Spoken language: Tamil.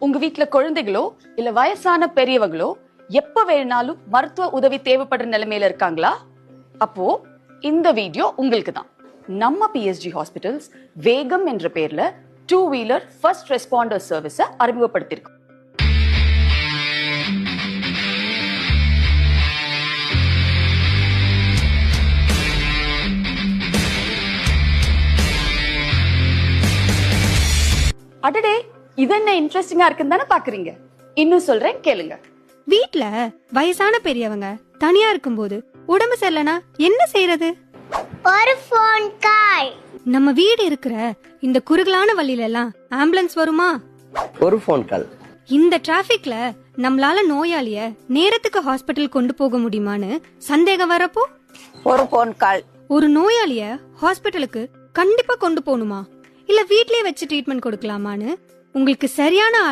உங்க வீட்ல குழந்தைகளோ இல்ல வயசான பெரியவங்களோ எப்ப வேணாலும் மருத்துவ உதவி தேவைப்படுற நிலைமையில இருக்காங்களா? அப்போ இந்த வீடியோ உங்களுக்கு தான். நம்ம பிஎஸ்ஜி ஹாஸ்பிட்டல்ஸ் வேகம் என்ற பேர்ல 2-வீலர் ஃபர்ஸ்ட் ரெஸ்பாண்டர் சர்வீஸை அறிமுகப்படுத்தியிருக்கோம். அடடே, இது என்ன இன்ட்ரெஸ்டிங்கா இருக்குன்னு தானே பாக்குறீங்க? இன்னும் சொல்றேன் கேளுங்க. வீட்ல வயசான பெரியவங்க தனியா இருக்கும்போது உடம்பு சரியில்லைனா என்ன செய்யறது? ஒரு ஃபோன் கால். நம்ம வீடு இருக்கிற இந்த குறுகலான வழியில எல்லாம் ஆம்புலன்ஸ் வருமா? ஒரு ஃபோன் கால். இந்த டிராபிக்ல நம்மளால நோயாளிய நேரத்துக்கு ஹாஸ்பிட்டல் கொண்டு போக முடியுமான்னு சந்தேகம் வரப்போ ஒரு ஃபோன் கால். ஒரு நோயாளிய ஹாஸ்பிட்டலுக்கு கண்டிப்பா கொண்டு போகணுமா இல்ல வீட்லயே வச்சு ட்ரீட்மெண்ட் கொடுக்கலாமான்னு உங்களுக்கு சரியான